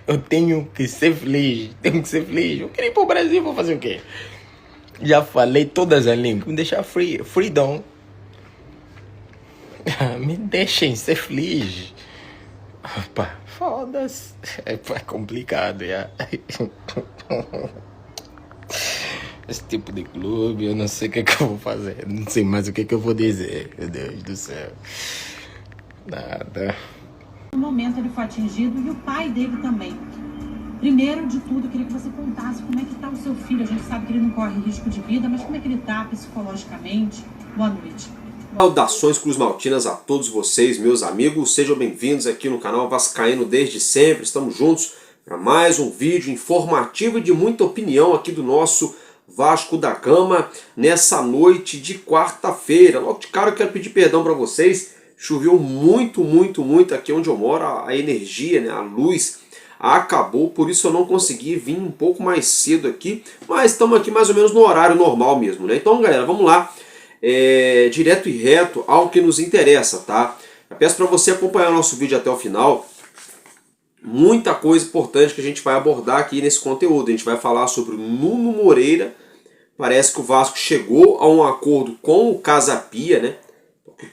Eu tenho que ser feliz, Eu queria ir pro Brasil, vou fazer o quê? Já falei todas as línguas, me deixar freedom. Me deixem ser feliz. Opa, foda-se. É complicado, já. Esse tipo de clube, eu não sei o que eu vou fazer. Não sei mais o que eu vou dizer. Meu Deus do céu. Nada. No momento ele foi atingido e o pai dele também. Primeiro de tudo, eu queria que você contasse como é que está o seu filho. A gente sabe que ele não corre risco de vida, mas como é que ele está psicologicamente? Boa noite. Saudações cruzmaltinas a todos vocês, meus amigos. Sejam bem-vindos aqui no canal Vascaíno desde sempre. Estamos juntos para mais um vídeo informativo e de muita opinião aqui do nosso Vasco da Gama nessa noite de quarta-feira. Logo de cara eu quero pedir perdão para vocês. Choveu muito aqui onde eu moro, a energia, né, a luz acabou, por isso eu não consegui vir um pouco mais cedo aqui, mas estamos aqui mais ou menos no horário normal mesmo, né? Então, galera, vamos lá, direto e reto ao que nos interessa, tá? Eu peço para você acompanhar o nosso vídeo até o final. Muita coisa importante que a gente vai abordar aqui nesse conteúdo. A gente vai falar sobre o Nuno Moreira. Parece que o Vasco chegou a um acordo com o Casa Pia, né?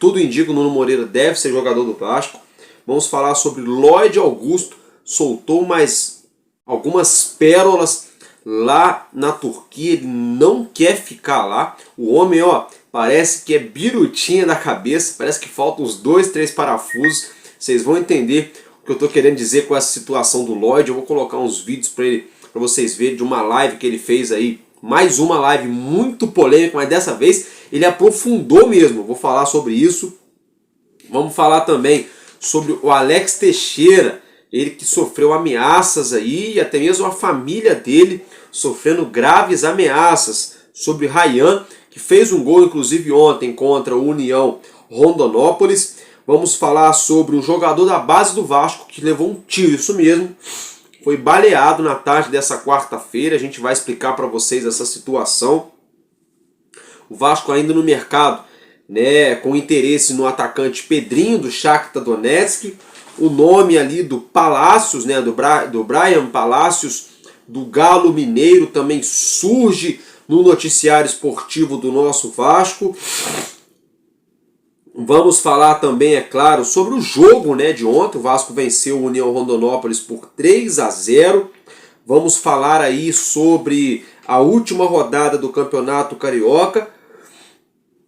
Tudo indica que o Nuno Moreira deve ser jogador do Vasco. Vamos falar sobre Lloyd Augusto, soltou mais algumas pérolas lá na Turquia, ele não quer ficar lá. O homem, ó, parece que é birutinha da cabeça, parece que faltam uns 2, 3 parafusos. Vocês vão entender o que eu estou querendo dizer com essa situação do Lloyd. Eu vou colocar uns vídeos para vocês verem de uma live que ele fez aí. Mais uma live muito polêmica, mas dessa vez ele aprofundou mesmo. Vou falar sobre isso. Vamos falar também sobre o Alex Teixeira, ele que sofreu ameaças aí, e até mesmo a família dele sofrendo graves ameaças. Sobre Ryan, que fez um gol inclusive ontem contra o União Rondonópolis. Vamos falar sobre um jogador da base do Vasco que levou um tiro, isso mesmo. Foi baleado na tarde dessa quarta-feira. A gente vai explicar para vocês essa situação. O Vasco ainda no mercado, né, com interesse no atacante Pedrinho do Shakhtar Donetsk. O nome ali do Palácios, né, do Brian Palácios, do Galo Mineiro, também surge no noticiário esportivo do nosso Vasco. Vamos falar também, é claro, sobre o jogo, né, de ontem. O Vasco venceu o União Rondonópolis por 3-0. Vamos falar aí sobre a última rodada do Campeonato Carioca.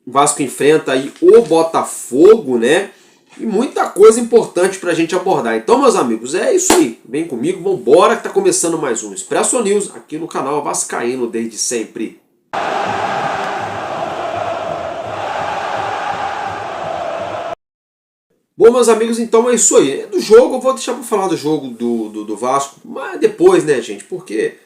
O Vasco enfrenta aí o Botafogo, né? E muita coisa importante para a gente abordar. Então, meus amigos, é isso aí. Vem comigo, vamos embora que está começando mais um Expresso News aqui no canal Vascaíno desde sempre. Bom, meus amigos, então é isso aí. Do jogo, eu vou deixar para falar do jogo do Vasco, mas depois, né, gente? Porque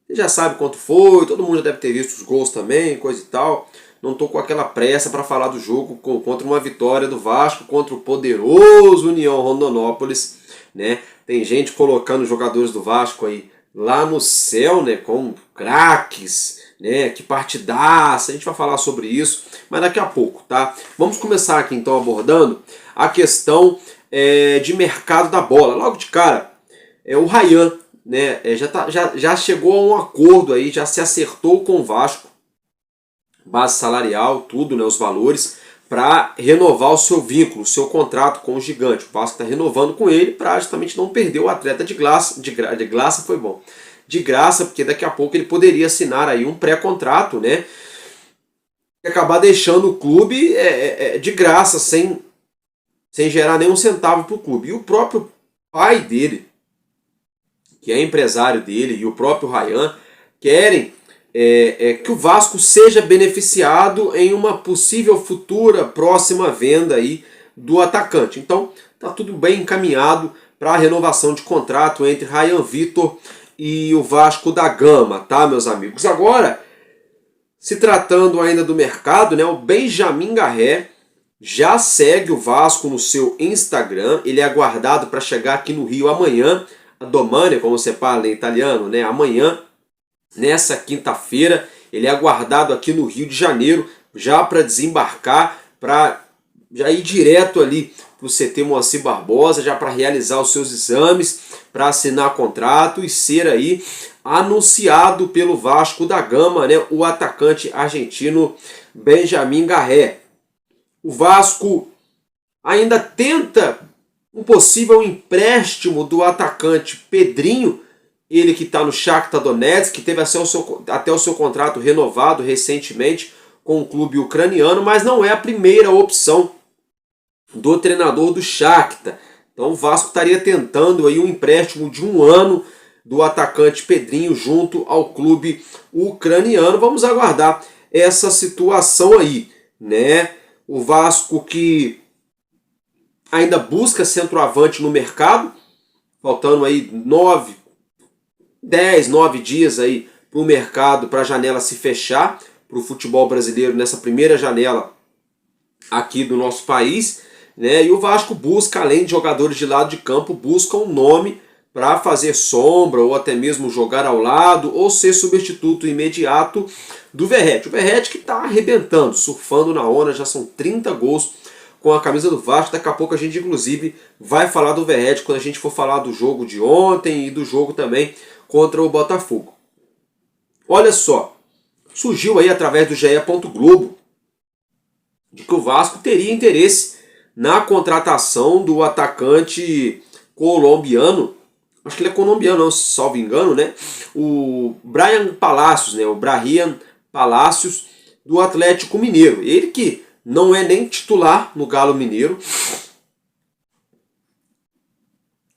você já sabe quanto foi, todo mundo já deve ter visto os gols também, coisa e tal. Não estou com aquela pressa para falar do jogo contra uma vitória do Vasco contra o poderoso União Rondonópolis, né? Tem gente colocando os jogadores do Vasco aí lá no céu, né? Com craques, né? Que partidaça. A gente vai falar sobre isso, mas daqui a pouco, tá? Vamos começar aqui então abordando a questão de mercado da bola. Logo de cara, o Ryan, né? Já chegou a um acordo aí, já se acertou com o Vasco, base salarial, tudo, né, os valores, para renovar o seu vínculo, o seu contrato com o Gigante. O Vasco está renovando com ele para justamente não perder o atleta de graça, foi bom. De graça, porque daqui a pouco ele poderia assinar aí um pré-contrato, né? E acabar deixando o clube de graça, sem gerar nenhum centavo para o clube. E o próprio pai dele, que é empresário dele, e o próprio Ryan querem que o Vasco seja beneficiado em uma possível futura próxima venda aí do atacante. Então tá tudo bem encaminhado para a renovação de contrato entre Ryan Vitor e o Vasco da Gama, tá, meus amigos? Agora, se tratando ainda do mercado, né, o Benjamin Garré já segue o Vasco no seu Instagram. Ele é aguardado para chegar aqui no Rio amanhã, a domani, como você fala em italiano, né? Amanhã, nessa quinta-feira, ele é aguardado aqui no Rio de Janeiro, já para desembarcar, para já ir direto ali para o CT Moacir Barbosa, já para realizar os seus exames, para assinar contrato e ser aí anunciado pelo Vasco da Gama, né, o atacante argentino Benjamin Garré. O Vasco ainda tenta um possível empréstimo do atacante Pedrinho, ele que está no Shakhtar Donetsk, que teve até o seu contrato renovado recentemente com o clube ucraniano, mas não é a primeira opção do treinador do Shakhtar. Então o Vasco estaria tentando aí um empréstimo de 1 ano do atacante Pedrinho junto ao clube ucraniano. Vamos aguardar essa situação aí, né? O Vasco que ainda busca centroavante no mercado, faltando aí 9 dias aí para o mercado, para a janela se fechar, para o futebol brasileiro nessa primeira janela aqui do nosso país, né? E o Vasco busca, além de jogadores de lado de campo, busca um nome para fazer sombra ou até mesmo jogar ao lado ou ser substituto imediato do Verratti. O Verratti que está arrebentando, surfando na onda, já são 30 gols com a camisa do Vasco. Daqui a pouco a gente inclusive vai falar do Verratti quando a gente for falar do jogo de ontem e do jogo também contra o Botafogo. Olha só, surgiu aí através do GE. Globo de que o Vasco teria interesse na contratação do atacante colombiano, acho que ele é colombiano, não, salvo engano, né? O Brian Palacios, né? O Brahim Palacios do Atlético Mineiro. Ele que não é nem titular no Galo Mineiro.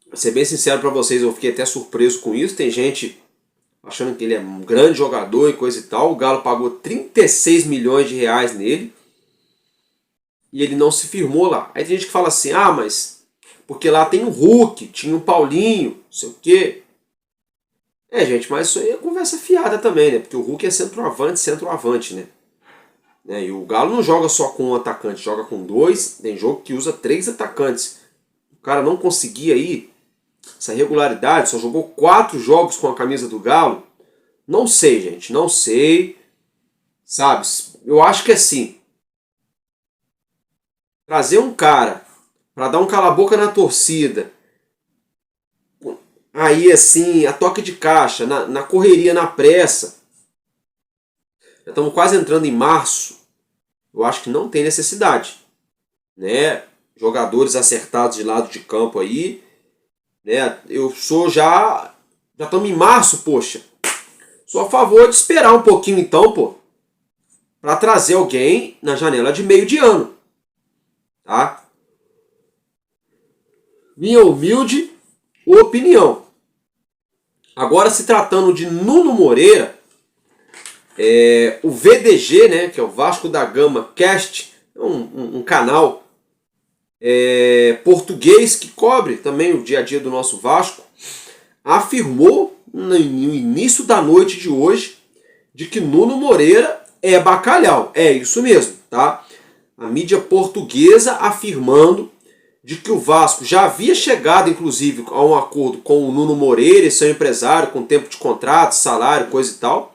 Vou ser bem sincero para vocês, eu fiquei até surpreso com isso. Tem gente achando que ele é um grande jogador e coisa e tal. O Galo pagou 36 milhões de reais nele e ele não se firmou lá. Aí tem gente que fala assim, ah, mas porque lá tem o Hulk, tinha o Paulinho, não sei o quê. É, gente, mas isso aí é conversa fiada também, né? Porque o Hulk é centroavante, né? E o Galo não joga só com um atacante, joga com 2, tem jogo que usa 3 atacantes. O cara não conseguia aí essa regularidade, só jogou 4 jogos com a camisa do Galo. Não sei, gente, não sei. Sabe, eu acho que assim, trazer um cara para dar um cala-boca na torcida, aí assim, a toque de caixa, na correria, na pressa, já estamos quase entrando em março, eu acho que não tem necessidade, né? Jogadores acertados de lado de campo aí, né? Eu sou já estamos em março, poxa, sou a favor de esperar um pouquinho então, pô, para trazer alguém na janela de meio de ano, tá? Minha humilde opinião. Agora, se tratando de Nuno Moreira, o VDG, né, que é o Vasco da Gama Cast, um canal português que cobre também o dia a dia do nosso Vasco, afirmou no início da noite de hoje de que Nuno Moreira é bacalhau. É isso mesmo, tá? A mídia portuguesa afirmando de que o Vasco já havia chegado, inclusive, a um acordo com o Nuno Moreira e seu empresário, com tempo de contrato, salário, coisa e tal.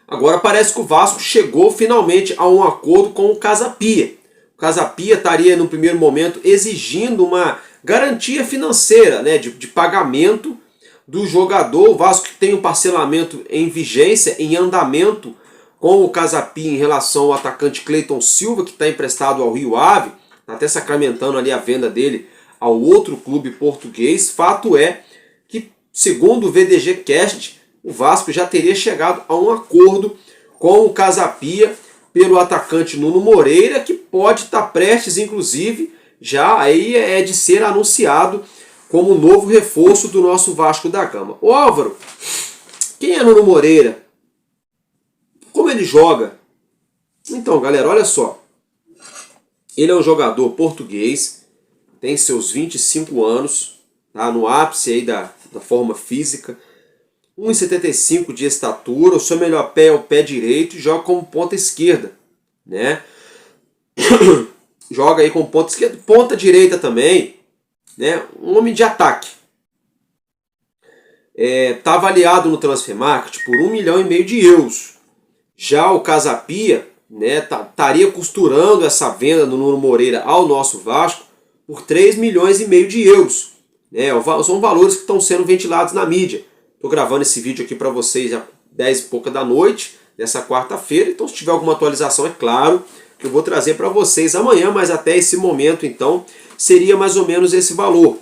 Agora parece que o Vasco chegou finalmente a um acordo com o Casa Pia. O Casa Pia estaria, no primeiro momento, exigindo uma garantia financeira, né, de pagamento do jogador. O Vasco tem um parcelamento em vigência, em andamento, com o Casa Pia em relação ao atacante Cleiton Silva, que está emprestado ao Rio Ave, está até sacramentando ali a venda dele ao outro clube português. Fato é que, segundo o VDG Cast, o Vasco já teria chegado a um acordo com o Casa Pia pelo atacante Nuno Moreira, que pode estar prestes, inclusive, já aí é de ser anunciado como novo reforço do nosso Vasco da Gama. Ô Álvaro, quem é Nuno Moreira? Como ele joga? Então, galera, olha só. Ele é um jogador português, tem seus 25 anos, tá no ápice aí da forma física, 1,75 de estatura, o seu melhor pé é o pé direito e joga como ponta esquerda, né? Joga aí como ponta esquerda, ponta direita também, né? Um homem de ataque. Tá avaliado no Transfermarkt por 1,5 milhão de euros. Já o Casapia, né, estaria costurando essa venda do Nuno Moreira ao nosso Vasco por 3,5 milhões de euros. Né? São valores que estão sendo ventilados na mídia. Estou gravando esse vídeo aqui para vocês às 10 e pouca da noite, nessa quarta-feira. Então, se tiver alguma atualização, é claro que eu vou trazer para vocês amanhã, mas até esse momento, então, seria mais ou menos esse valor.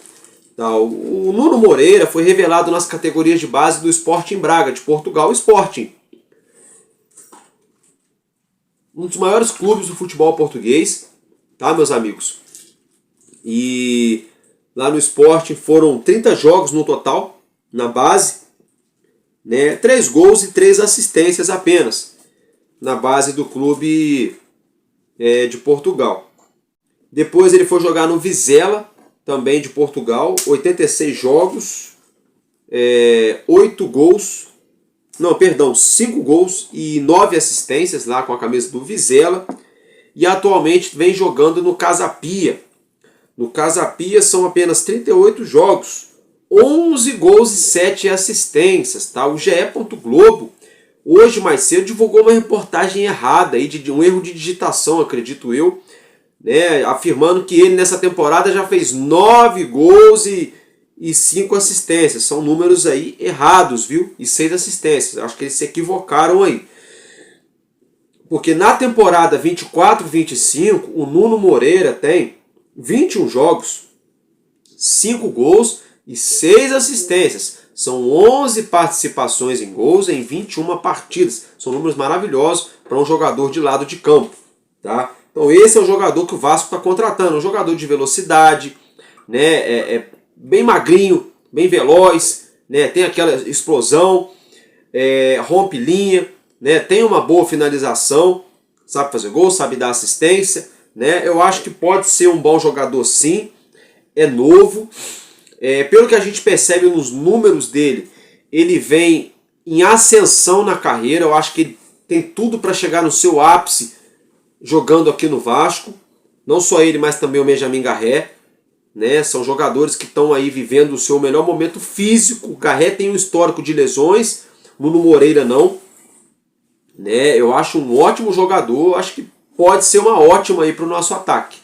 Tá? O Nuno Moreira foi revelado nas categorias de base do Sporting Braga, de Portugal. Sporting, um dos maiores clubes do futebol português, tá, meus amigos? E lá no Sporting foram 30 jogos no total, na base, né? 3 gols e 3 assistências apenas, na base do clube de Portugal. Depois ele foi jogar no Vizela, também de Portugal, 86 jogos, 5 gols e 9 assistências lá com a camisa do Vizela. E atualmente vem jogando no Casapia. No Casapia são apenas 38 jogos, 11 gols e 7 assistências. Tá? O GE. Globo, hoje mais cedo, divulgou uma reportagem errada, aí, de um erro de digitação, acredito eu, né? Afirmando que ele nessa temporada já fez 9 gols e 5 assistências. São números aí errados, viu? E 6 assistências. Acho que eles se equivocaram aí. Porque na temporada 24-25, o Nuno Moreira tem 21 jogos, 5 gols e 6 assistências. São 11 participações em gols em 21 partidas. São números maravilhosos para um jogador de lado de campo. Tá? Então esse é o jogador que o Vasco está contratando. Um jogador de velocidade, né? Bem magrinho, bem veloz, né? Tem aquela explosão, rompe linha, né? Tem uma boa finalização, sabe fazer gol, sabe dar assistência, né? Eu acho que pode ser um bom jogador sim, é novo. Pelo que a gente percebe nos números dele, ele vem em ascensão na carreira. Eu acho que ele tem tudo para chegar no seu ápice jogando aqui no Vasco. Não só ele, mas também o Benjamin Garré. Né, são jogadores que estão aí vivendo o seu melhor momento físico. O Garré tem um histórico de lesões, Nuno Moreira não. Né, eu acho um ótimo jogador, acho que pode ser uma ótima aí para o nosso ataque.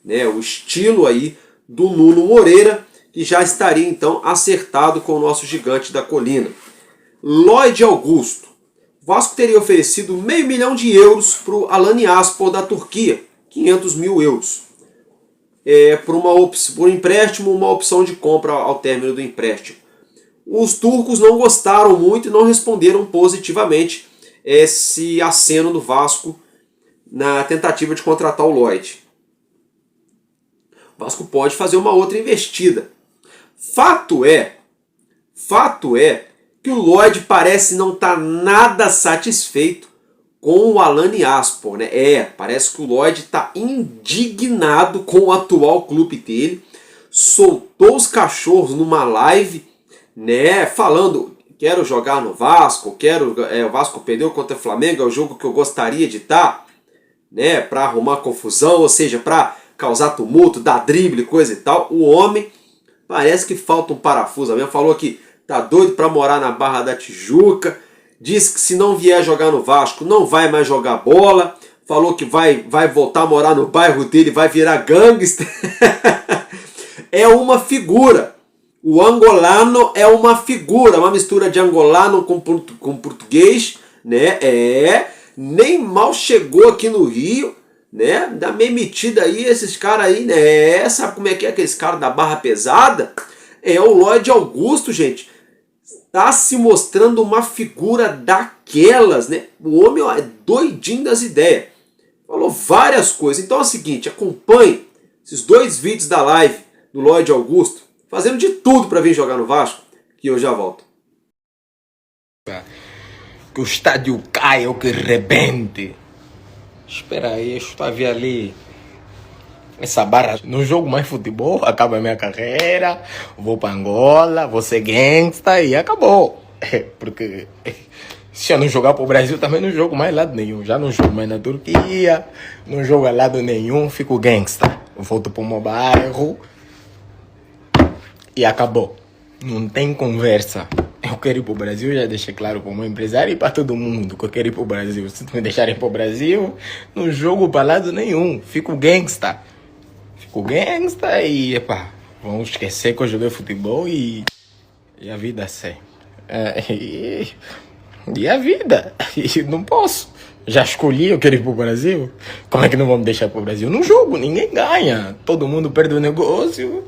Né, o estilo aí do Nuno Moreira, que já estaria então acertado com o nosso gigante da colina. Lloyd Augusto. O Vasco teria oferecido 500 mil euros para o Alanya-Spor da Turquia, 500 mil euros. Por um empréstimo, uma opção de compra ao término do empréstimo. Os turcos não gostaram muito e não responderam positivamente esse aceno do Vasco na tentativa de contratar o Lloyd. O Vasco pode fazer uma outra investida. Fato é que o Lloyd parece não estar nada satisfeito com o Alanya-Spor, né? Parece que o Lloyd está indignado com o atual clube dele. Soltou os cachorros numa live, né? Falando, quero jogar no Vasco, o Vasco perdeu contra o Flamengo, é o jogo que eu gostaria de estar, né? Para arrumar confusão, ou seja, para causar tumulto, dar drible, coisa e tal. O homem parece que falta um parafuso. A minha falou que tá doido para morar na Barra da Tijuca. Diz que se não vier jogar no Vasco, não vai mais jogar bola. Falou que vai voltar a morar no bairro dele, vai virar gangster. É uma figura. O angolano é uma figura, uma mistura de angolano com português, né? Nem mal chegou aqui no Rio, né? Dá meio metida aí, esses caras aí, né? Sabe como é aqueles caras da barra pesada? O Lloyd Augusto, gente. Está se mostrando uma figura daquelas, né? O homem é doidinho das ideias. Falou várias coisas. Então é o seguinte, acompanhe esses 2 vídeos da live do Lloyd Augusto, fazendo de tudo para vir jogar no Vasco, que eu já volto. Que o estádio caia ou que rebente. Espera aí, eu estou a ver ali essa barra. Não jogo mais futebol, acaba a minha carreira, vou para Angola, vou ser gangsta e acabou. Porque se eu não jogar pro Brasil, também não jogo mais lado nenhum. Já não jogo mais na Turquia, não jogo a lado nenhum, fico gangsta. Volto pro meu bairro e acabou. Não tem conversa. Eu quero ir pro Brasil, já deixei claro pro meu empresário e pra todo mundo que eu quero ir pro Brasil. Se me deixarem pro Brasil, não jogo pra lado nenhum. Fico gangsta. Fico gangsta e, epá, vamos esquecer que eu joguei futebol e a vida segue. E a vida. E não posso. Já escolhi, eu quero ir pro Brasil. Como é que não vão me deixar pro Brasil? Não jogo, ninguém ganha. Todo mundo perde o negócio.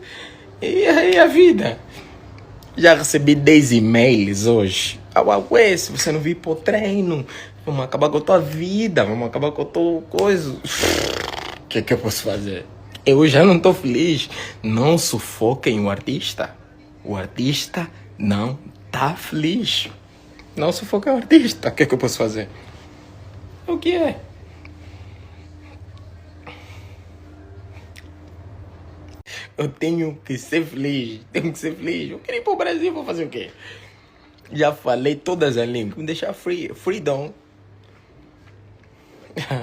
E aí a vida. Já recebi 10 e-mails hoje. Ué, se você não vir pro treino, vamos acabar com a tua vida, vamos acabar com a tua coisa. O que eu posso fazer? Eu já não tô feliz. Não sufoquem o artista. O artista não tá feliz. Não sufoquem o artista. O que eu posso fazer? O que é? Eu tenho que ser feliz. Tenho que ser feliz. Eu quero ir pro Brasil, vou fazer o quê? Já falei todas as línguas. Me deixar free. Freedom.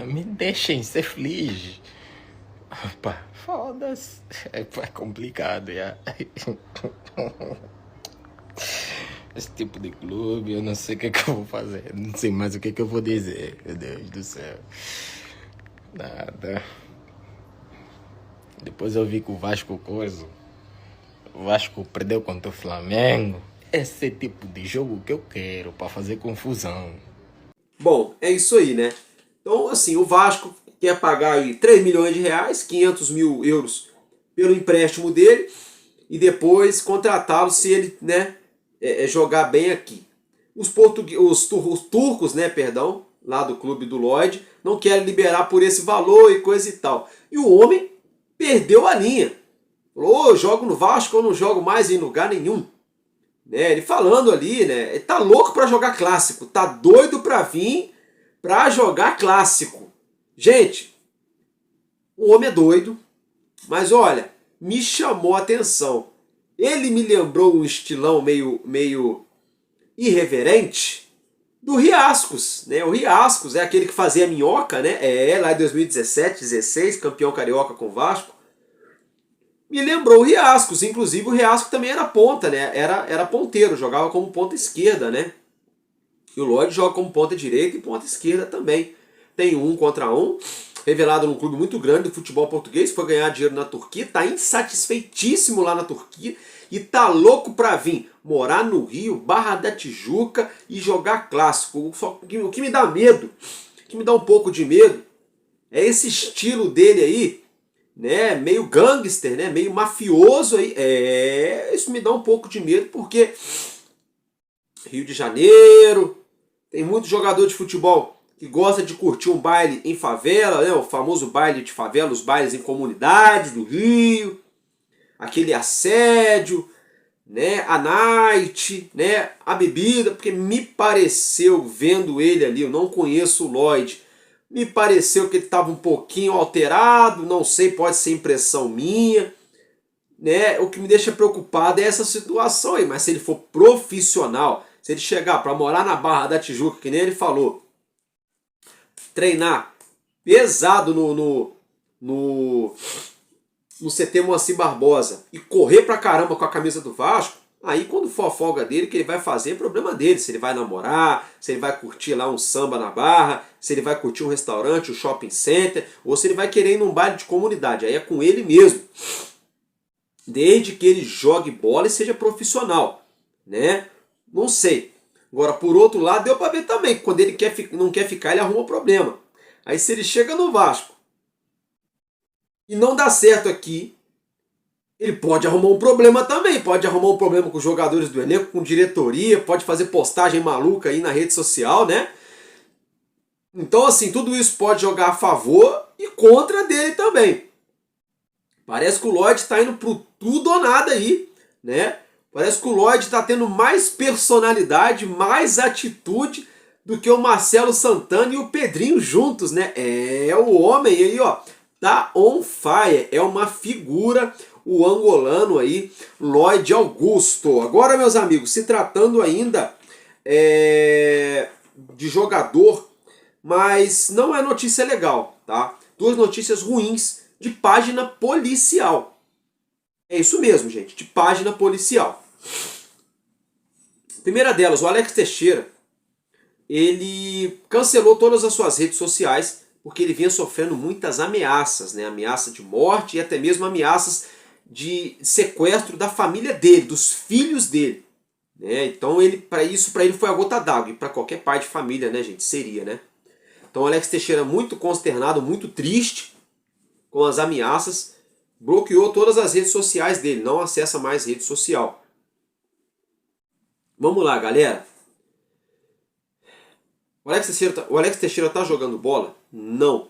Me deixem ser feliz. Opa, foda-se. É complicado, já. Esse tipo de clube, eu não sei o que eu vou fazer. Não sei mais o que eu vou dizer. Meu Deus do céu. Nada. Depois eu vi que o Vasco coisa. O Vasco perdeu contra o Flamengo. Esse tipo de jogo que eu quero pra fazer confusão. Bom, é isso aí, né? Então, assim, o Vasco quer pagar aí 3 milhões de reais, 500 mil euros pelo empréstimo dele e depois contratá-lo se ele, né, jogar bem aqui. Os turcos, né, perdão, lá do clube do Lloyd, não querem liberar por esse valor e coisa e tal. E o homem perdeu a linha. Falou, eu jogo no Vasco, eu não jogo mais em lugar nenhum. Né, ele falando ali, né, ele tá louco pra jogar clássico, tá doido pra vir pra jogar clássico. Gente, o homem é doido, mas olha, me chamou a atenção. Ele me lembrou um estilão meio irreverente do Riascos, né? O Riascos é aquele que fazia minhoca, né? Lá em 2017, 16, campeão carioca com o Vasco. Me lembrou o Riascos, inclusive o Riascos também era ponta, né? Era ponteiro, jogava como ponta esquerda, né? E o Lloyd joga como ponta direita e ponta esquerda também. Tem 1 contra 1, revelado num clube muito grande do futebol português, foi ganhar dinheiro na Turquia, tá insatisfeitíssimo lá na Turquia e tá louco pra vir morar no Rio, Barra da Tijuca e jogar clássico. Só o que me dá medo, o que me dá um pouco de medo, é esse estilo dele aí, né, meio gangster, né, meio mafioso aí. Isso me dá um pouco de medo porque Rio de Janeiro, tem muito jogador de futebol que gosta de curtir um baile em favela, né? O famoso baile de favela, os bailes em comunidades do Rio, aquele assédio, né? A night, né? A bebida, porque me pareceu, vendo ele ali, eu não conheço o Lloyd, me pareceu que ele estava um pouquinho alterado, não sei, pode ser impressão minha, né? O que me deixa preocupado é essa situação aí, mas se ele for profissional, se ele chegar para morar na Barra da Tijuca, que nem ele falou, treinar pesado no CT Moacir Barbosa e correr pra caramba com a camisa do Vasco, aí quando for a folga dele, o que ele vai fazer é problema dele. Se ele vai namorar, se ele vai curtir lá um samba na Barra, se ele vai curtir um restaurante, um shopping center, ou se ele vai querer ir num baile de comunidade. Aí é com ele mesmo. Desde que ele jogue bola e seja profissional, né? Não sei. Agora, por outro lado, deu para ver também que quando ele não quer ficar, ele arruma problema. Aí se ele chega no Vasco e não dá certo aqui, ele pode arrumar um problema também. Pode arrumar um problema com os jogadores do elenco, com diretoria, pode fazer postagem maluca aí na rede social, né? Então, assim, tudo isso pode jogar a favor e contra dele também. Parece que o Lloyd está indo pro tudo ou nada aí, né? Parece que o Lloyd está tendo mais personalidade, mais atitude do que o Marcelo Santana e o Pedrinho juntos, né? O homem aí, ó, tá on fire. É uma figura, o angolano aí, Lloyd Augusto. Agora, meus amigos, se tratando ainda de jogador, mas não é notícia legal, tá? Duas notícias ruins de página policial. É isso mesmo, gente, de página policial. Primeira delas, o Alex Teixeira, ele cancelou todas as suas redes sociais porque ele vinha sofrendo muitas ameaças, né? Ameaça de morte e até mesmo ameaças de sequestro da família dele, dos filhos dele. Né? Então para ele foi a gota d'água, e para qualquer pai de família, né, gente, seria, né? Então o Alex Teixeira, muito consternado, muito triste com as ameaças, bloqueou todas as redes sociais dele, não acessa mais rede social. Vamos lá, galera. O Alex Teixeira tá jogando bola? Não.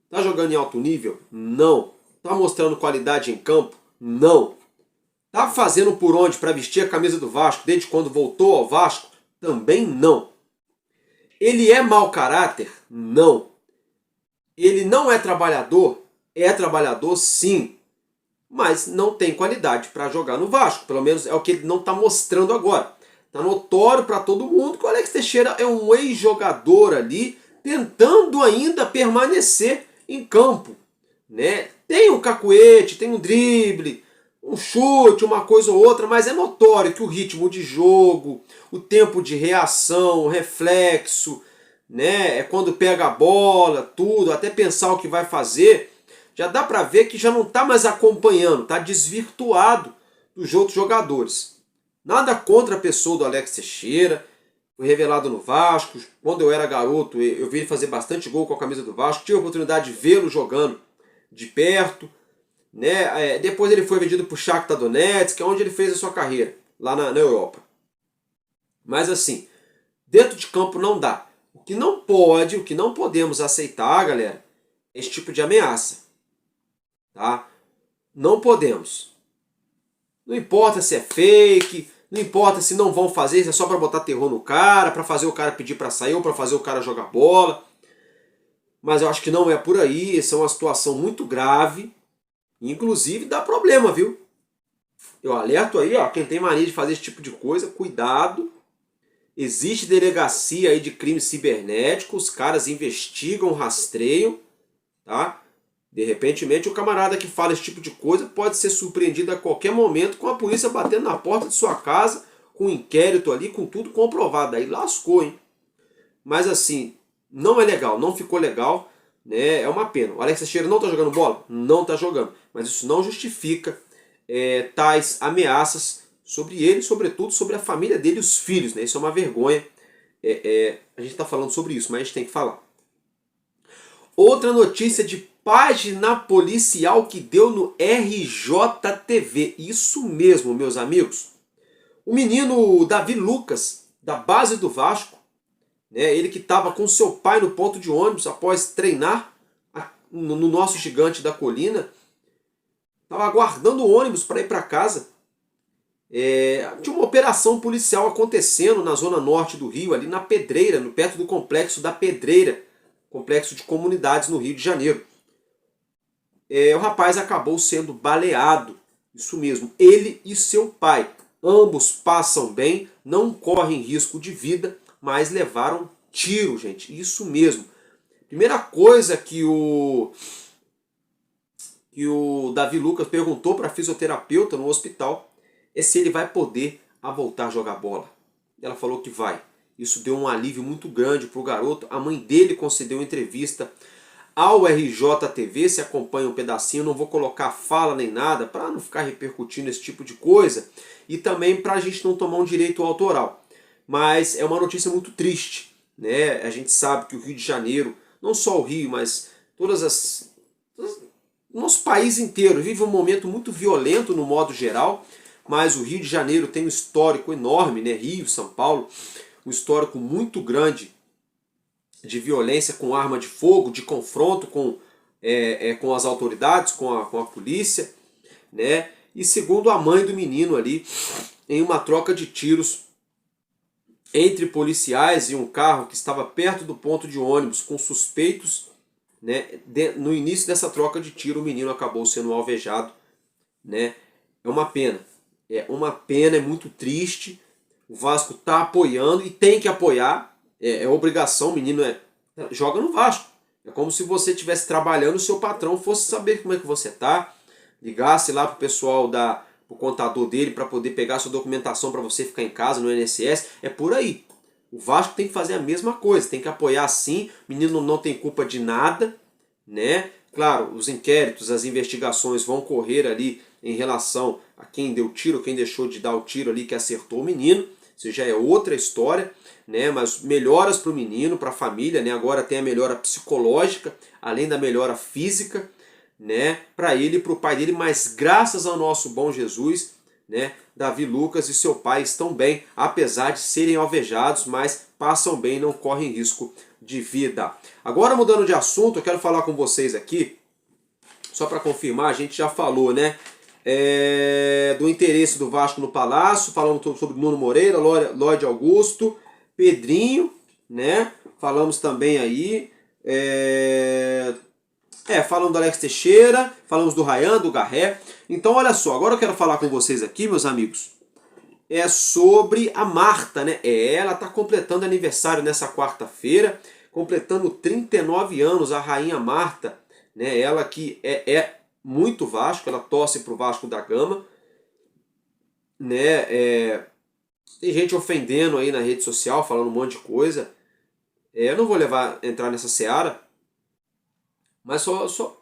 Tá jogando em alto nível? Não. Tá mostrando qualidade em campo? Não. Tá fazendo por onde para vestir a camisa do Vasco desde quando voltou ao Vasco? Também não. Ele é mau caráter? Não. Ele não é trabalhador? É trabalhador sim. Mas não tem qualidade para jogar no Vasco. Pelo menos é o que ele não está mostrando agora. Está notório para todo mundo que o Alex Teixeira é um ex-jogador ali, tentando ainda permanecer em campo. Né? Tem um cacuete, tem um drible, um chute, uma coisa ou outra, mas é notório que o ritmo de jogo, o tempo de reação, o reflexo, né? É quando pega a bola, tudo, até pensar o que vai fazer, já dá para ver que já não está mais acompanhando, está desvirtuado dos outros jogadores. Nada contra a pessoa do Alex Teixeira, foi revelado no Vasco. Quando eu era garoto, eu vi ele fazer bastante gol com a camisa do Vasco, tive a oportunidade de vê-lo jogando de perto. Né? Depois ele foi vendido para o Shakhtar Donetsk, que é onde ele fez a sua carreira, lá na Europa. Mas assim, dentro de campo não dá. O que não podemos aceitar, galera, é esse tipo de ameaça. Tá? Não podemos. Não importa se é fake, não importa se não vão fazer, se é só para botar terror no cara, para fazer o cara pedir para sair ou para fazer o cara jogar bola. Mas eu acho que não é por aí, essa é uma situação muito grave, inclusive dá problema, viu? Eu alerto aí, ó, quem tem mania de fazer esse tipo de coisa, cuidado. Existe delegacia aí de crime cibernético, os caras investigam, rastreiam, tá? De repente, o camarada que fala esse tipo de coisa pode ser surpreendido a qualquer momento com a polícia batendo na porta de sua casa, com um inquérito ali, com tudo comprovado. Aí lascou, hein? Mas assim, não é legal, não ficou legal, né? É uma pena. O Alex Teixeira não tá jogando bola? Não tá jogando. Mas isso não justifica tais ameaças sobre ele, sobretudo sobre a família dele e os filhos, né? Isso é uma vergonha. A gente tá falando sobre isso, mas a gente tem que falar. Outra notícia de página policial que deu no RJTV. Isso mesmo, meus amigos. O menino Davi Lucas, da base do Vasco, né, ele que estava com seu pai no ponto de ônibus após treinar no nosso Gigante da Colina, estava aguardando o ônibus para ir para casa. Tinha uma operação policial acontecendo na zona norte do Rio, ali na Pedreira, perto do complexo da Pedreira, complexo de comunidades no Rio de Janeiro. O rapaz acabou sendo baleado, isso mesmo, ele e seu pai. Ambos passam bem, não correm risco de vida, mas levaram tiro, gente, isso mesmo. Primeira coisa que o Davi Lucas perguntou para a fisioterapeuta no hospital é se ele vai poder voltar a jogar bola. Ela falou que vai. Isso deu um alívio muito grande para o garoto. A mãe dele concedeu entrevista ao RJTV, se acompanha um pedacinho, não vou colocar fala nem nada, para não ficar repercutindo esse tipo de coisa, e também para a gente não tomar um direito autoral. Mas é uma notícia muito triste, né? A gente sabe que o Rio de Janeiro, não só o Rio, mas nosso país inteiro vive um momento muito violento no modo geral, mas o Rio de Janeiro tem um histórico enorme, né? Rio, São Paulo, um histórico muito grande de violência com arma de fogo, de confronto com as autoridades, com a polícia, né? E segundo a mãe do menino ali, em uma troca de tiros entre policiais e um carro que estava perto do ponto de ônibus com suspeitos, né? No início dessa troca de tiro, o menino acabou sendo alvejado, né? É uma pena, é muito triste, O Vasco tá apoiando e tem que apoiar, é obrigação, o menino joga no Vasco. É como se você estivesse trabalhando e o seu patrão fosse saber como é que você tá, ligasse lá pro pessoal pro contador dele para poder pegar sua documentação para você ficar em casa no INSS, é por aí. O Vasco tem que fazer a mesma coisa, tem que apoiar sim, o menino não tem culpa de nada, né? Claro, os inquéritos, as investigações vão correr ali em relação a quem deu tiro, quem deixou de dar o tiro ali que acertou o menino, isso já é outra história, né? Mas melhoras para o menino, para a família, né? Agora tem a melhora psicológica, além da melhora física, né? Para ele e para o pai dele, mas graças ao nosso bom Jesus, né? Davi Lucas e seu pai estão bem, apesar de serem alvejados, mas passam bem, não correm risco de vida. Agora, mudando de assunto, eu quero falar com vocês aqui, só para confirmar, a gente já falou, né? Do interesse do Vasco no Palácio, falamos sobre Nuno Moreira, Lloyd Augusto, Pedrinho, né? Falamos também aí, falamos do Alex Teixeira, falamos do Ryan, do Garré. Então, olha só, agora eu quero falar com vocês aqui, meus amigos, sobre a Marta, né? Ela está completando aniversário nessa quarta-feira, completando 39 anos, a rainha Marta, né? Ela que é muito Vasco, ela torce pro Vasco da Gama, né? Tem gente ofendendo aí na rede social, falando um monte de coisa. Eu não vou entrar nessa seara, mas só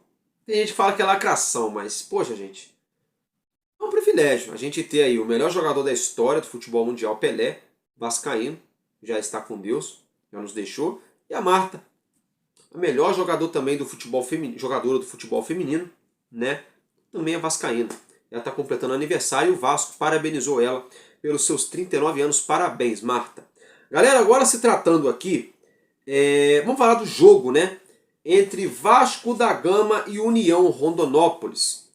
tem gente que fala que é lacração, mas, poxa, gente, é um privilégio a gente ter aí o melhor jogador da história do futebol mundial, Pelé, vascaíno, já está com Deus, já nos deixou, e a Marta, a melhor jogador também do futebol feminino, jogadora do futebol feminino, né? Também é vascaína. Ela está completando aniversário e o Vasco parabenizou ela pelos seus 39 anos. Parabéns, Marta. Galera, agora se tratando aqui, vamos falar do jogo, né? Entre Vasco da Gama e União Rondonópolis.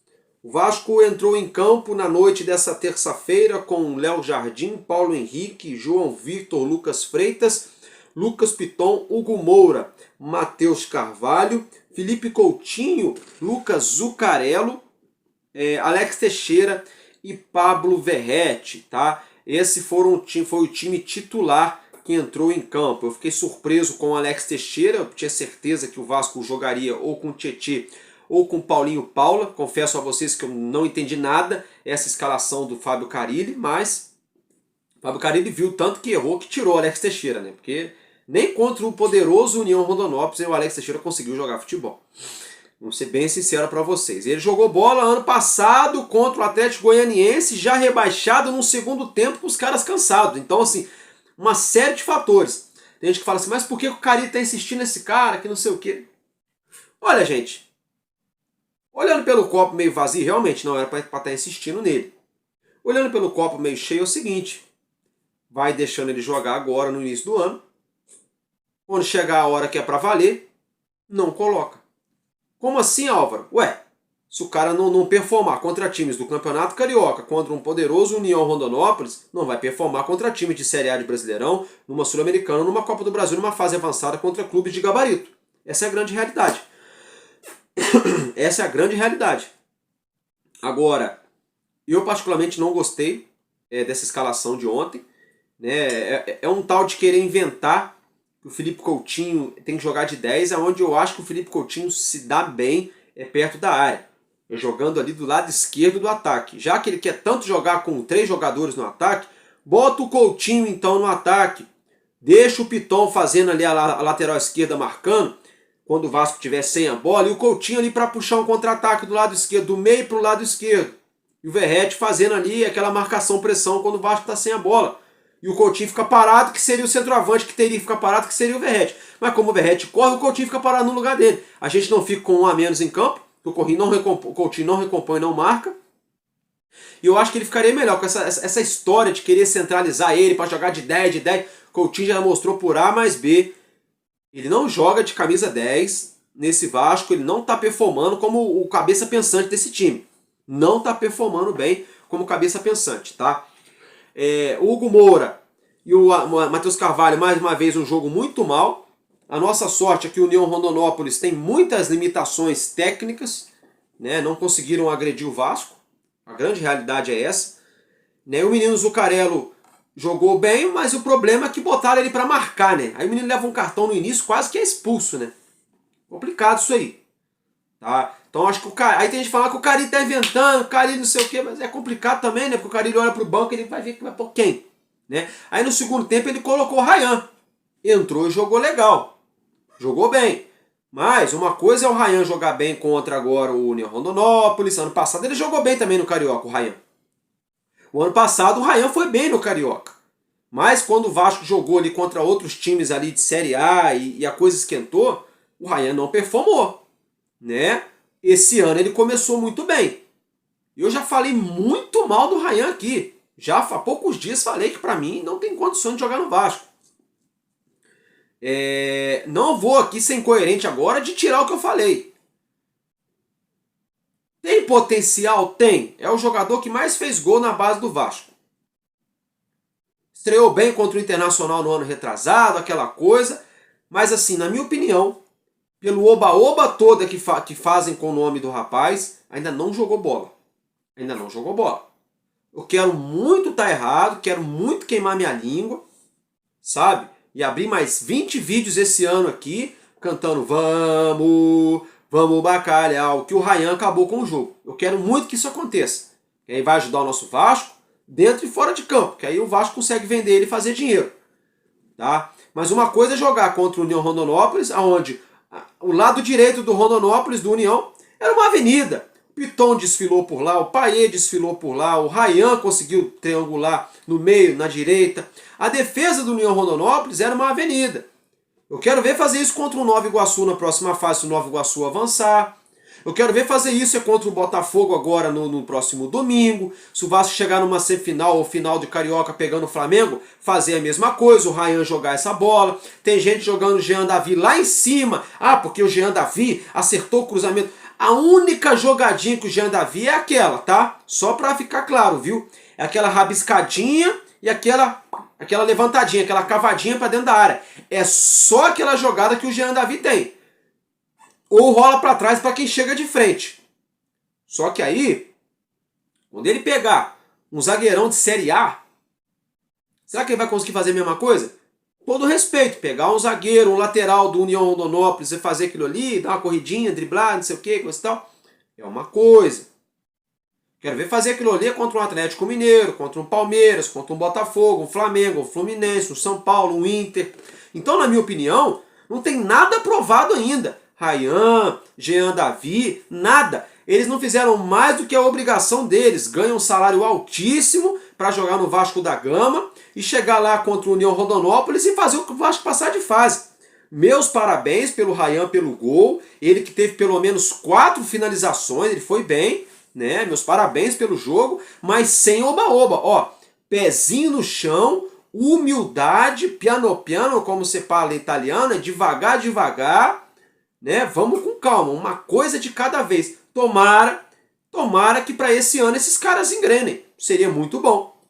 O Vasco entrou em campo na noite dessa terça-feira com Léo Jardim, Paulo Henrique, João Victor, Lucas Freitas, Lucas Piton, Hugo Moura, Matheus Carvalho, Felipe Coutinho, Lucas Zucarello, Alex Teixeira e Pablo Verrete, tá? Esse foi o time titular que entrou em campo. Eu fiquei surpreso com o Alex Teixeira, eu tinha certeza que o Vasco jogaria ou com o Tietê ou com o Paulinho Paula. Confesso a vocês que eu não entendi nada essa escalação do Fábio Carille, mas o Fábio Carille viu tanto que errou que tirou o Alex Teixeira, né? Porque nem contra o poderoso União Rondonópolis o Alex Teixeira conseguiu jogar futebol. Vou ser bem sincero para vocês. Ele jogou bola ano passado contra o Atlético Goianiense, já rebaixado no segundo tempo com os caras cansados. Então, assim, uma série de fatores. Tem gente que fala assim, mas por que o Carille está insistindo nesse cara, que não sei o quê? Olha, gente, olhando pelo copo meio vazio, realmente não era para estar insistindo nele. Olhando pelo copo meio cheio é o seguinte, vai deixando ele jogar agora no início do ano. Quando chegar a hora que é para valer, não coloca. Como assim, Álvaro? Ué, se o cara não performar contra times do Campeonato Carioca, contra um poderoso União Rondonópolis, não vai performar contra times de Série A de Brasileirão, numa Sul-Americana, numa Copa do Brasil, numa fase avançada contra clubes de gabarito. Essa é a grande realidade. Essa é a grande realidade. Agora, eu particularmente não gostei dessa escalação de ontem. Né? É um tal de querer inventar que o Felipe Coutinho tem que jogar de 10, onde eu acho que o Felipe Coutinho se dá bem perto da área, jogando ali do lado esquerdo do ataque. Já que ele quer tanto jogar com 3 jogadores no ataque, bota o Coutinho então no ataque, deixa o Piton fazendo ali a lateral esquerda marcando, quando o Vasco estiver sem a bola, e o Coutinho ali para puxar um contra-ataque do lado esquerdo, do meio para o lado esquerdo, e o Verrete fazendo ali aquela marcação-pressão quando o Vasco está sem a bola. E o Coutinho fica parado, que seria o centroavante que teria que ficar parado, que seria o Verrete. Mas como o Verrete corre, o Coutinho fica parado no lugar dele. A gente não fica com um a menos em campo, o Coutinho não recompõe, não marca. E eu acho que ele ficaria melhor com essa história de querer centralizar ele para jogar de 10, de 10. O Coutinho já mostrou por A mais B. Ele não joga de camisa 10 nesse Vasco, ele não está performando como o cabeça pensante desse time. Não está performando bem como cabeça pensante, tá? O Hugo Moura e o Matheus Carvalho, mais uma vez, um jogo muito mal. A nossa sorte é que o União Rondonópolis tem muitas limitações técnicas, né? Não conseguiram agredir o Vasco. A grande realidade é essa. Né? O menino Zucarello jogou bem, mas o problema é que botaram ele para marcar, né? Aí o menino leva um cartão no início, quase que é expulso, né? Complicado isso aí. Tá? Então acho que o cara. Aí tem gente falando que o Carille tá inventando, o Carille não sei o quê, mas é complicado também, né? Porque o Carille olha pro banco e ele vai ver que vai pôr quem? Né? Aí no segundo tempo ele colocou o Ryan. Entrou e jogou legal. Jogou bem. Mas uma coisa é o Ryan jogar bem contra agora o União Rondonópolis. Ano passado ele jogou bem também no Carioca, o Ryan. O ano passado o Ryan foi bem no Carioca. Mas quando o Vasco jogou ali contra outros times ali de Série A e a coisa esquentou, o Ryan não performou. Né? Esse ano ele começou muito bem. Eu já falei muito mal do Ryan aqui. Já há poucos dias falei que para mim não tem condições de jogar no Vasco. Não vou aqui ser incoerente agora de tirar o que eu falei. Tem potencial? Tem. É o jogador que mais fez gol na base do Vasco. Estreou bem contra o Internacional no ano retrasado, aquela coisa. Mas assim, na minha opinião, pelo oba-oba toda que fazem com o nome do rapaz, ainda não jogou bola. Ainda não jogou bola. Eu quero muito estar errado, quero muito queimar minha língua, sabe? E abrir mais 20 vídeos esse ano aqui, cantando vamos bacalhau, que o Ryan acabou com o jogo. Eu quero muito que isso aconteça. Que aí vai ajudar o nosso Vasco, dentro e fora de campo, que aí o Vasco consegue vender ele e fazer dinheiro. Tá? Mas uma coisa é jogar contra o União Rondonópolis, onde o lado direito do Rondonópolis, do União, era uma avenida. O Piton desfilou por lá, o Payet desfilou por lá, o Ryan conseguiu triangular no meio, na direita. A defesa do União Rondonópolis era uma avenida. Eu quero ver fazer isso contra o Nova Iguaçu na próxima fase, se o Nova Iguaçu avançar. Eu quero ver fazer isso contra o Botafogo agora no próximo domingo. Se o Vasco chegar numa semifinal ou final de Carioca pegando o Flamengo, fazer a mesma coisa, o Ryan jogar essa bola. Tem gente jogando o Jean Davi lá em cima. Ah, porque o Jean Davi acertou o cruzamento. A única jogadinha que o Jean Davi é aquela, tá? Só pra ficar claro, viu? É aquela rabiscadinha e aquela levantadinha, aquela cavadinha pra dentro da área. É só aquela jogada que o Jean Davi tem. Ou rola para trás para quem chega de frente. Só que aí, quando ele pegar um zagueirão de Série A, será que ele vai conseguir fazer a mesma coisa? Todo respeito, pegar um zagueiro, um lateral do União Rondonópolis e fazer aquilo ali, dar uma corridinha, driblar, não sei o que, coisa e tal, é uma coisa. Quero ver fazer aquilo ali contra um Atlético Mineiro, contra um Palmeiras, contra um Botafogo, um Flamengo, um Fluminense, um São Paulo, um Inter. Então, na minha opinião, não tem nada provado ainda. Ryan, Jean Davi, nada. Eles não fizeram mais do que a obrigação deles. Ganham um salário altíssimo para jogar no Vasco da Gama e chegar lá contra o União Rondonópolis e fazer o Vasco passar de fase. Meus parabéns pelo Ryan pelo gol. Ele que teve pelo menos 4 finalizações, ele foi bem, né? Meus parabéns pelo jogo, mas sem oba-oba. Ó, pezinho no chão, humildade, piano piano, como se fala em italiano, é devagar, devagar. Né? Vamos com calma, uma coisa de cada vez. Tomara que para esse ano esses caras engrenem. Seria muito bom.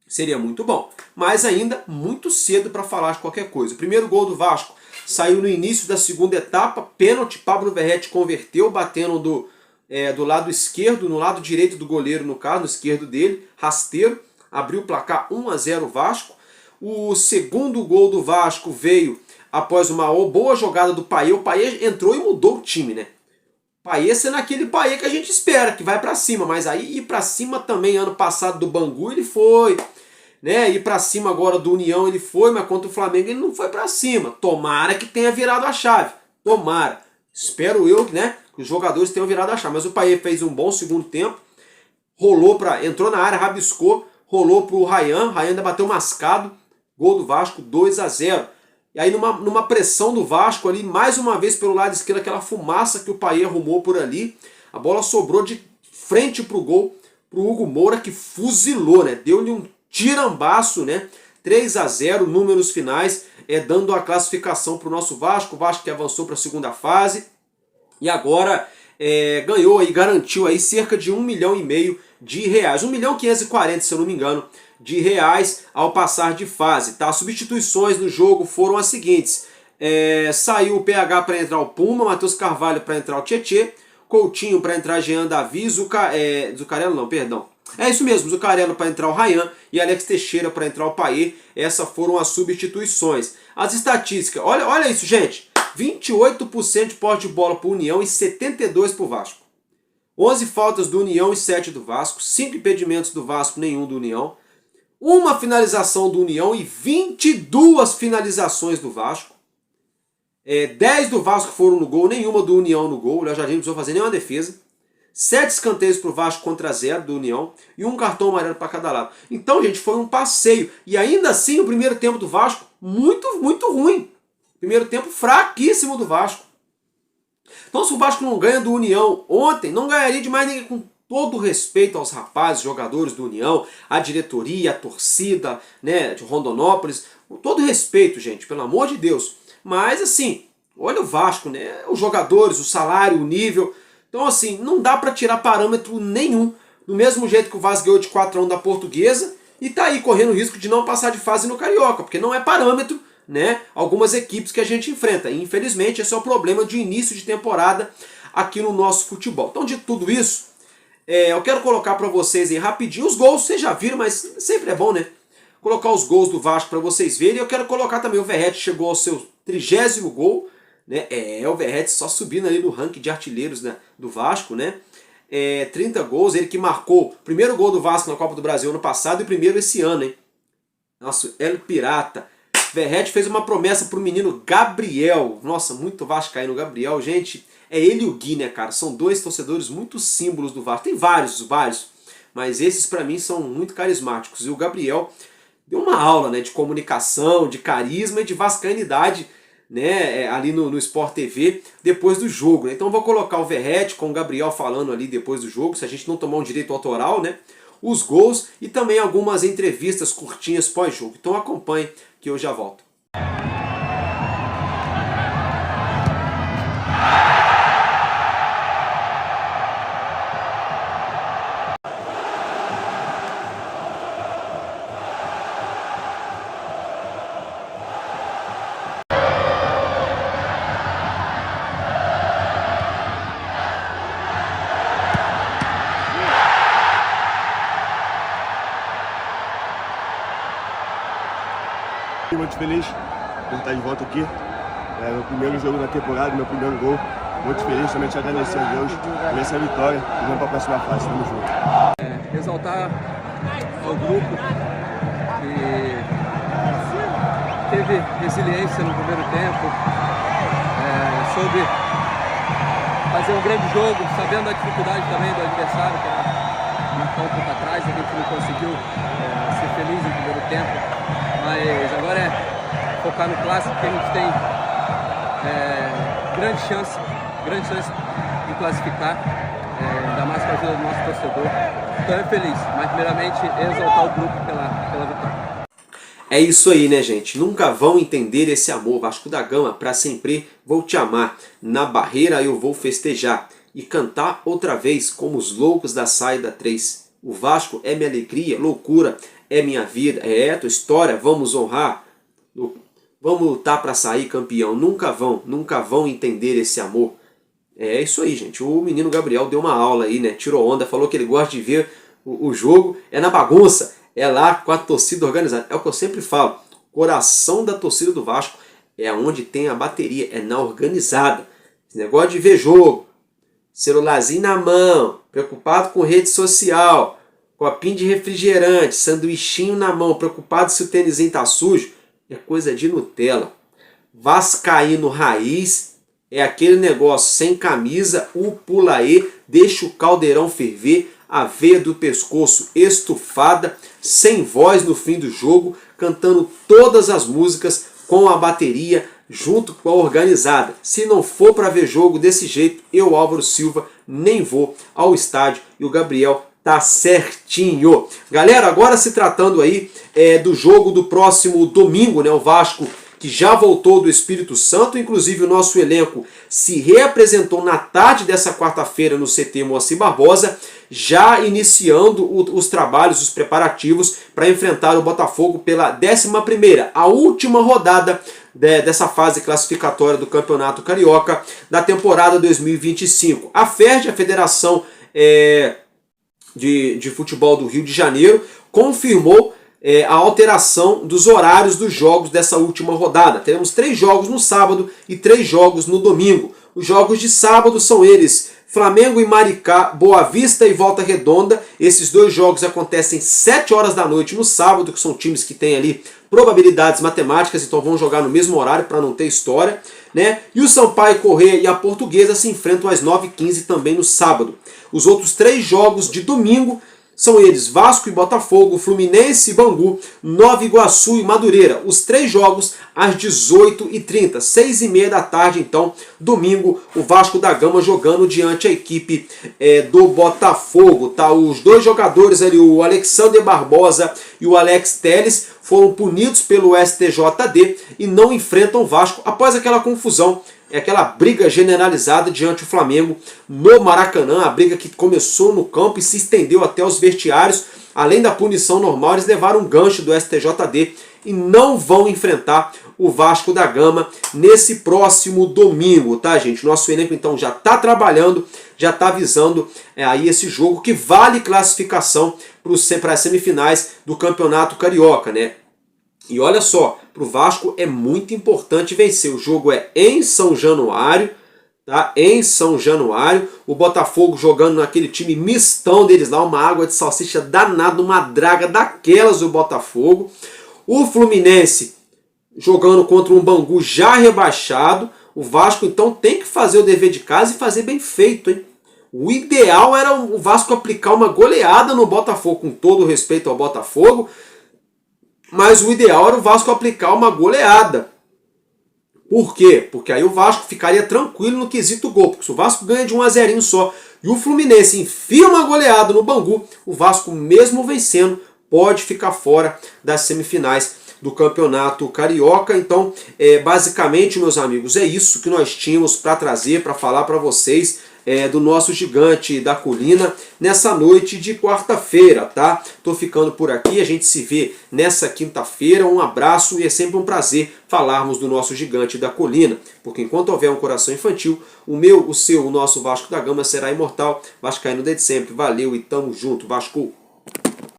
Seria muito bom. Mas ainda muito cedo para falar de qualquer coisa. O primeiro gol do Vasco saiu no início da segunda etapa. Pênalti, Pablo Verretti converteu, batendo do lado esquerdo, no lado direito do goleiro, no caso, no esquerdo dele. Rasteiro. Abriu o placar 1-0 Vasco. O segundo gol do Vasco veio após uma boa jogada do Payet. O Payet entrou e mudou o time, né? Payet sendo aquele Payet que a gente espera, que vai pra cima. Mas aí ir pra cima também, ano passado do Bangu ele foi. Né? Ir pra cima agora do União ele foi, mas contra o Flamengo ele não foi pra cima. Tomara que tenha virado a chave. Tomara. Espero eu, né, que os jogadores tenham virado a chave. Mas o Payet fez um bom segundo tempo. Entrou na área, rabiscou. Rolou pro Ryan. Ryan ainda bateu mascado. Gol do Vasco, 2-0. E aí numa pressão do Vasco ali, mais uma vez pelo lado esquerdo, aquela fumaça que o Payet arrumou por ali, a bola sobrou de frente pro gol, pro Hugo Moura, que fuzilou, né? Deu-lhe um tirambaço, né? 3-0, números finais, dando a classificação pro nosso Vasco, o Vasco que avançou para a segunda fase, e agora ganhou e garantiu aí cerca de 1,5 milhão de reais, 1.540.000, se eu não me engano, de reais ao passar de fase. Tá? As substituições no jogo foram as seguintes. Saiu o PH para entrar o Puma, Matheus Carvalho para entrar o Tietê, Coutinho para entrar Jean Davi, Zucarello não, perdão. É isso mesmo, Zucarello para entrar o Ryan e Alex Teixeira para entrar o Payet. Essas foram as substituições. As estatísticas, olha isso, gente. 28% de posse de bola para o União e 72% para o Vasco. 11 faltas do União e 7 do Vasco. 5 impedimentos do Vasco, nenhum do União. Uma finalização do União e 22 finalizações do Vasco. 10 do Vasco foram no gol, nenhuma do União no gol. O Léo Jardim não precisou fazer nenhuma defesa. 7 escanteios para o Vasco contra 0 do União e um cartão amarelo para cada lado. Então, gente, foi um passeio. E ainda assim, o primeiro tempo do Vasco, muito ruim. Primeiro tempo fraquíssimo do Vasco. Então, se o Vasco não ganha do União ontem, não ganharia de mais ninguém. Com todo respeito aos rapazes, jogadores do União, a diretoria, a torcida, né, de Rondonópolis. Com todo respeito, gente, pelo amor de Deus. Mas, assim, olha o Vasco, né? Os jogadores, o salário, o nível. Então, assim, não dá para tirar parâmetro nenhum. Do mesmo jeito que o Vasco ganhou de 4-1 da Portuguesa e tá aí correndo o risco de não passar de fase no Carioca, porque não é parâmetro, né, algumas equipes que a gente enfrenta. E, infelizmente, esse é o problema de início de temporada aqui no nosso futebol. Então, de tudo isso, eu quero colocar para vocês aí rapidinho os gols. Vocês já viram, mas sempre é bom, né? Colocar os gols do Vasco para vocês verem. E eu quero colocar também o Verratti, chegou ao seu 30º gol. Né? O Verratti só subindo ali no ranking de artilheiros, né, do Vasco, né? 30 gols, ele que marcou o primeiro gol do Vasco na Copa do Brasil ano passado e o primeiro esse ano, hein? Nossa, El Pirata. Verratti fez uma promessa pro menino Gabriel. Nossa, muito vascaíno o Gabriel, gente. É ele e o Gui, né, cara? São dois torcedores muito símbolos do Vasco. Tem vários, mas esses pra mim são muito carismáticos. E o Gabriel deu uma aula, né, de comunicação, de carisma e de vascainidade, né, ali no Sport TV depois do jogo, né? Então eu vou colocar o Verratti com o Gabriel falando ali depois do jogo, se a gente não tomar um direito autoral, né? Os gols e também algumas entrevistas curtinhas pós-jogo. Então acompanhe que eu já volto. Muito feliz por estar de volta aqui. Meu primeiro jogo da temporada, meu primeiro gol. Muito feliz, somente agradecer a Deus por essa vitória e vamos para a próxima fase. Tamo junto. Exaltar ao grupo que teve resiliência no primeiro tempo, soube fazer um grande jogo, sabendo a dificuldade também do adversário, que era marcar um pouco atrás, a gente não conseguiu ser feliz no primeiro tempo. Mas agora é focar no clássico, que a gente tem grande chance de classificar, ainda mais com a ajuda do nosso torcedor. Então é feliz, mas primeiramente exaltar o grupo pela vitória. É isso aí, né, gente? Nunca vão entender esse amor. Vasco da Gama, pra sempre vou te amar. Na barreira eu vou festejar e cantar outra vez como os loucos da saída 3. O Vasco é minha alegria, loucura. É minha vida, é tua história, vamos honrar, vamos lutar para sair campeão. Nunca vão entender esse amor. É isso aí, gente. O menino Gabriel deu uma aula aí, né? Tirou onda, falou que ele gosta de ver o jogo, é na bagunça, é lá com a torcida organizada. É o que eu sempre falo, coração da torcida do Vasco é onde tem a bateria, é na organizada. Esse negócio de ver jogo, celularzinho na mão, preocupado com rede social, copinho de refrigerante, sanduichinho na mão, preocupado se o tênisinho tá sujo, é coisa de Nutella. Vascaíno raiz é aquele negócio sem camisa, o pulaê, deixa o caldeirão ferver, a veia do pescoço estufada, sem voz no fim do jogo, cantando todas as músicas com a bateria, junto com a organizada. Se não for para ver jogo desse jeito, eu, Álvaro Silva, nem vou ao estádio e o Gabriel tá certinho. Galera, agora se tratando aí do jogo do próximo domingo, né? O Vasco que já voltou do Espírito Santo, inclusive o nosso elenco se reapresentou na tarde dessa quarta-feira no CT Moacir Barbosa, já iniciando os trabalhos, os preparativos para enfrentar o Botafogo pela 11ª, a última rodada dessa fase classificatória do Campeonato Carioca da temporada 2025. A FERJ, a Federação de Futebol do Rio de Janeiro confirmou a alteração dos horários dos jogos dessa última rodada. Teremos 3 jogos no sábado e 3 jogos no domingo. Os jogos de sábado são eles: Flamengo e Maricá, Boa Vista e Volta Redonda. Esses 2 jogos acontecem 7 horas da noite no sábado, que são times que têm ali probabilidades matemáticas, então vão jogar no mesmo horário para não ter história, né? E o Sampaio Corrêa e a Portuguesa se enfrentam às 9h15 também no sábado. Os outros 3 jogos de domingo são eles: Vasco e Botafogo, Fluminense e Bangu, Nova Iguaçu e Madureira. Os 3 jogos às 18h30, 6h30 da tarde, então, domingo, o Vasco da Gama jogando diante a equipe do Botafogo. Tá? Os 2 jogadores ali, o Alexander Barbosa e o Alex Telles, foram punidos pelo STJD e não enfrentam o Vasco após aquela confusão, aquela briga generalizada diante do Flamengo no Maracanã, a briga que começou no campo e se estendeu até os vestiários. Além da punição normal, eles levaram um gancho do STJD e não vão enfrentar o Vasco da Gama nesse próximo domingo, tá, gente? Nosso elenco então já está trabalhando, já está avisando aí esse jogo que vale classificação para as semifinais do Campeonato Carioca, né? E olha só, para o Vasco é muito importante vencer. O jogo é em São Januário, tá? Em São Januário. O Botafogo jogando naquele time mistão deles lá, uma água de salsicha danada, uma draga daquelas do Botafogo. O Fluminense jogando contra um Bangu já rebaixado. O Vasco então tem que fazer o dever de casa e fazer bem feito, hein? O ideal era o Vasco aplicar uma goleada no Botafogo, com todo o respeito ao Botafogo, mas o ideal era o Vasco aplicar uma goleada. Por quê? Porque aí o Vasco ficaria tranquilo no quesito gol, porque se o Vasco ganha de 1-0 só e o Fluminense enfia uma goleada no Bangu, o Vasco, mesmo vencendo, pode ficar fora das semifinais do Campeonato Carioca. Então, basicamente, meus amigos, é isso que nós tínhamos para trazer, para falar para vocês do nosso gigante da colina nessa noite de quarta-feira, tá? Tô ficando por aqui, a gente se vê nessa quinta-feira. Um abraço e é sempre um prazer falarmos do nosso gigante da colina, porque enquanto houver um coração infantil, o meu, o seu, o nosso Vasco da Gama será imortal. Vascaíno desde sempre. Valeu e tamo junto, Vasco!